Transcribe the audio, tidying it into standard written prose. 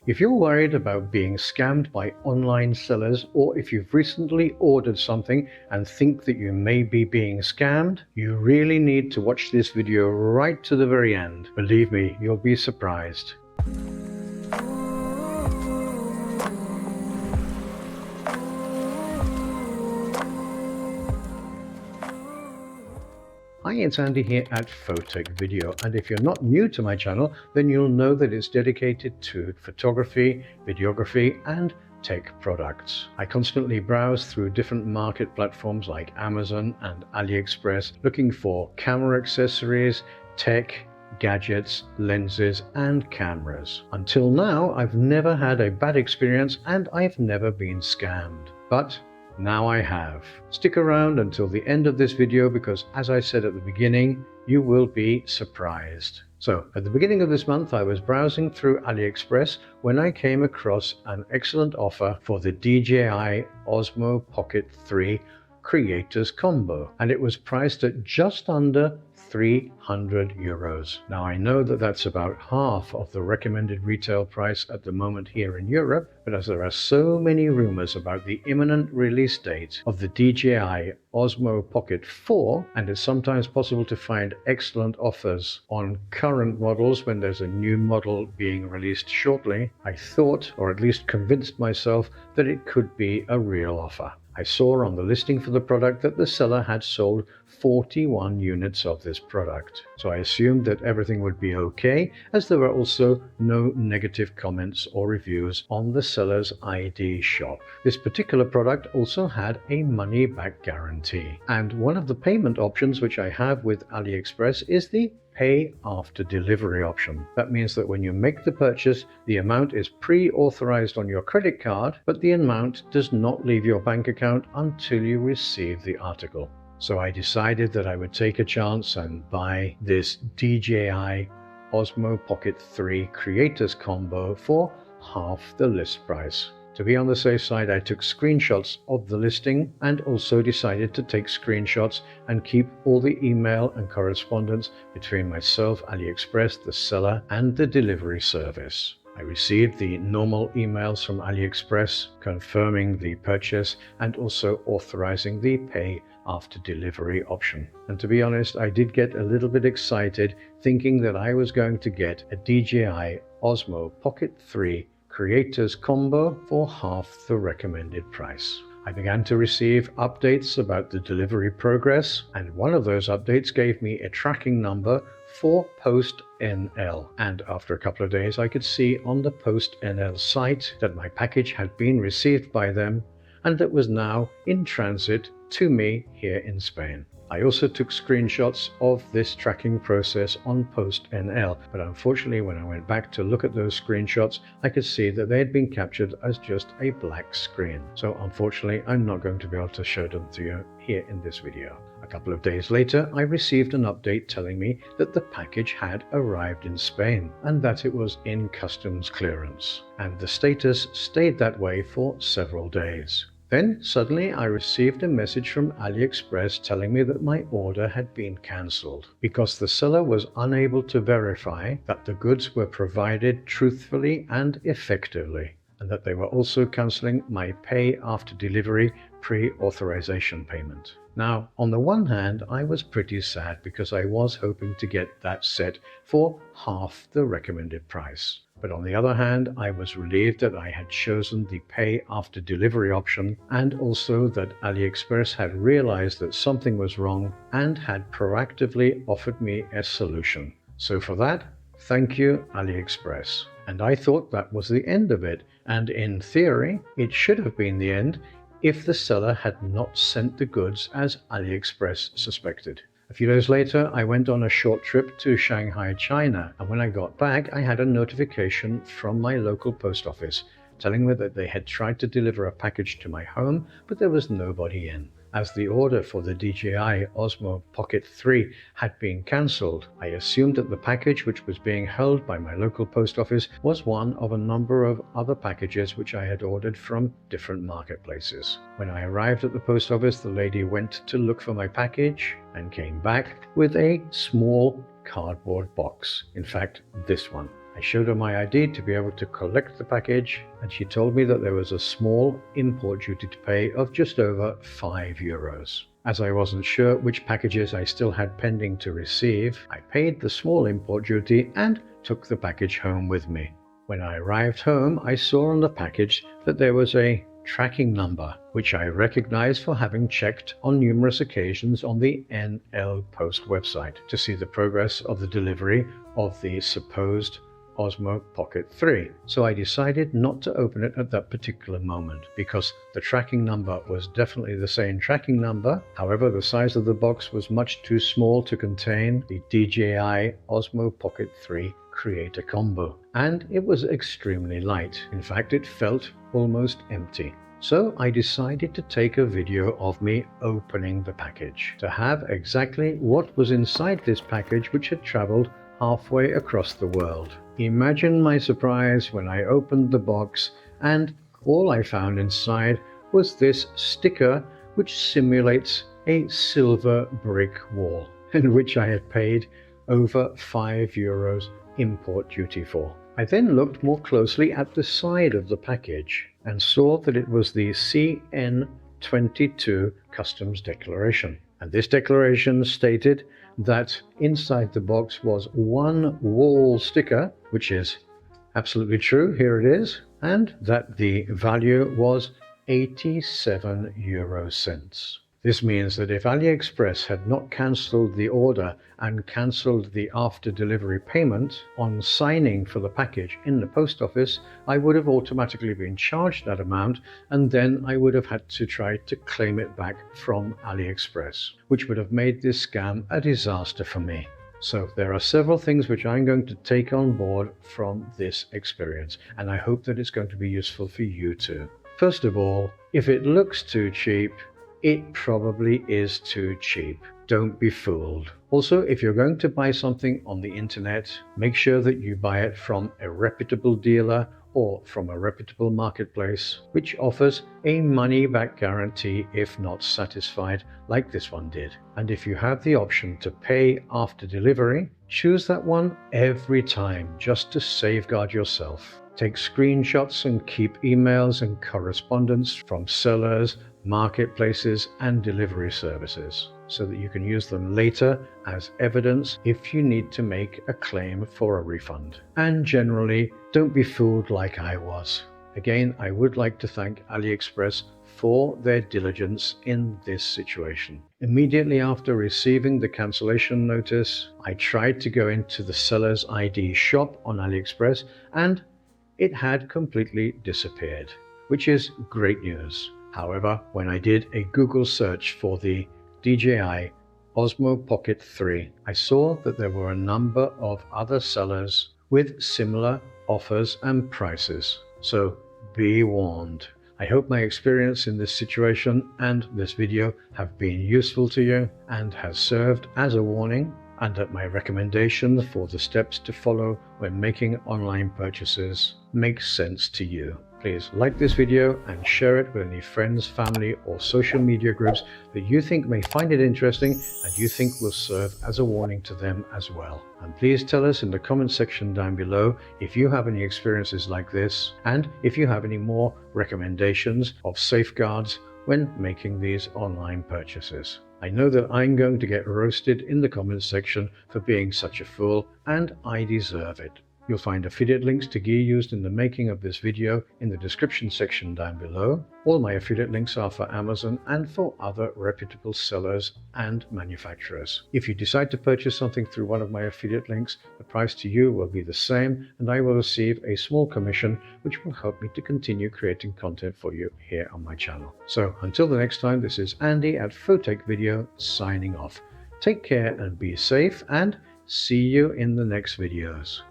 If you're worried about being scammed by online sellers, or if you've recently ordered something and think that you may be being scammed, you really need to watch this video right to the very end. Believe me, you'll be surprised. Hi, it's Andy here at Photechvideo, and if you're not new to my channel, then you'll know that it's dedicated to photography, videography, and tech products. I constantly browse through different market platforms like Amazon and Aliexpress looking for camera accessories, tech, gadgets, lenses, and cameras. Until now, I've never had a bad experience and I've never been scammed. But now I have. Stick around until the end of this video because, as I said at the beginning, you will be surprised. So, at the beginning of this month, I was browsing through AliExpress when I came across an excellent offer for the DJI Osmo Pocket 3 Creators Combo, and it was priced at just under €300. Now I know that that's about half of the recommended retail price at the moment here in Europe, but as there are so many rumors about the imminent release date of the DJI Osmo Pocket 4, and it's sometimes possible to find excellent offers on current models when there's a new model being released shortly, I thought, or at least convinced myself, that it could be a real offer. I saw on the listing for the product that the seller had sold 41 units of this product, so I assumed that everything would be okay, as there were also no negative comments or reviews on the seller's ID shop. This particular product also had a money-back guarantee, and one of the payment options which I have with AliExpress is the pay after delivery option. That means that when you make the purchase, the amount is pre-authorized on your credit card, but the amount does not leave your bank account until you receive the article. So I decided that I would take a chance and buy this DJI Osmo Pocket 3 Creators Combo for half the list price. To be on the safe side, I took screenshots of the listing and also decided to take screenshots and keep all the email and correspondence between myself, AliExpress, the seller, and the delivery service. I received the normal emails from AliExpress confirming the purchase and also authorizing the pay after delivery option. And to be honest, I did get a little bit excited thinking that I was going to get a DJI Osmo Pocket 3 Creators Combo for half the recommended price. I began to receive updates about the delivery progress, and one of those updates gave me a tracking number for PostNL, and after a couple of days I could see on the PostNL site that my package had been received by them and that was now in transit to me here in Spain. I also took screenshots of this tracking process on PostNL, but unfortunately when I went back to look at those screenshots, I could see that they had been captured as just a black screen. So unfortunately, I'm not going to be able to show them to you here in this video. A couple of days later, I received an update telling me that the package had arrived in Spain and that it was in customs clearance. And the status stayed that way for several days. Then suddenly I received a message from AliExpress telling me that my order had been cancelled because the seller was unable to verify that the goods were provided truthfully and effectively, and that they were also cancelling my pay after delivery pre-authorization payment. Now, on the one hand, I was pretty sad because I was hoping to get that set for half the recommended price. But on the other hand, I was relieved that I had chosen the pay after delivery option, and also that AliExpress had realized that something was wrong and had proactively offered me a solution. So for that, thank you, AliExpress. And I thought that was the end of it, and in theory, it should have been the end if the seller had not sent the goods as AliExpress suspected. A few days later, I went on a short trip to Shanghai, China, and when I got back, I had a notification from my local post office telling me that they had tried to deliver a package to my home, but there was nobody in. As the order for the DJI Osmo Pocket 3 had been cancelled, I assumed that the package which was being held by my local post office was one of a number of other packages which I had ordered from different marketplaces. When I arrived at the post office, the lady went to look for my package and came back with a small cardboard box. In fact, this one. I I showed her my ID to be able to collect the package, and she told me that there was a small import duty to pay of just over €5. As I wasn't sure which packages I still had pending to receive, I paid the small import duty and took the package home with me. When I arrived home, I saw on the package that there was a tracking number, which I recognized for having checked on numerous occasions on the NL Post website to see the progress of the delivery of the supposed Osmo Pocket 3. So I decided not to open it at that particular moment because the tracking number was definitely the same tracking number. However, the size of the box was much too small to contain the DJI Osmo Pocket 3 Creator Combo, and it was extremely light. In fact, it felt almost empty. So I decided to take a video of me opening the package to have exactly what was inside this package, which had traveled halfway across the world. Imagine my surprise when I opened the box and all I found inside was this sticker which simulates a silver brick wall, and which I had paid over €5 import duty for. I then looked more closely at the side of the package and saw that it was the CN22 customs declaration. And this declaration stated that inside the box was one wall sticker, which is absolutely true, here it is, and that the value was 87 euro cents. This means that if Aliexpress had not cancelled the order and cancelled the after delivery payment on signing for the package in the post office, I would have automatically been charged that amount, and then I would have had to try to claim it back from Aliexpress, which would have made this scam a disaster for me. So there are several things which I'm going to take on board from this experience, and I hope that it's going to be useful for you too. First of all, if it looks too cheap, it probably is too cheap. Don't be fooled. Also, if you're going to buy something on the internet, make sure that you buy it from a reputable dealer or from a reputable marketplace, which offers a money-back guarantee if not satisfied, like this one did. And if you have the option to pay after delivery, choose that one every time, just to safeguard yourself. Take screenshots and keep emails and correspondence from sellers, marketplaces and delivery services so that you can use them later as evidence if you need to make a claim for a refund. And generally, don't be fooled like I was. Again, I would like to thank Aliexpress for their diligence in this situation. Immediately after receiving the cancellation notice, I tried to go into the seller's ID shop on Aliexpress and it had completely disappeared, which is great news. However, when I did a Google search for the DJI Osmo Pocket 3, I saw that there were a number of other sellers with similar offers and prices. So be warned. I hope my experience in this situation and this video have been useful to you and has served as a warning, and that my recommendation for the steps to follow when making online purchases makes sense to you. Please like this video and share it with any friends, family or social media groups that you think may find it interesting and you think will serve as a warning to them as well. And please tell us in the comment section down below if you have any experiences like this and if you have any more recommendations of safeguards when making these online purchases. I know that I'm going to get roasted in the comments section for being such a fool, and I deserve it. You'll find affiliate links to gear used in the making of this video in the description section down below. All my affiliate links are for Amazon and for other reputable sellers and manufacturers. If you decide to purchase something through one of my affiliate links, the price to you will be the same and I will receive a small commission which will help me to continue creating content for you here on my channel. So until the next time, this is Andy at Photechvideo signing off. Take care and be safe, and see you in the next videos.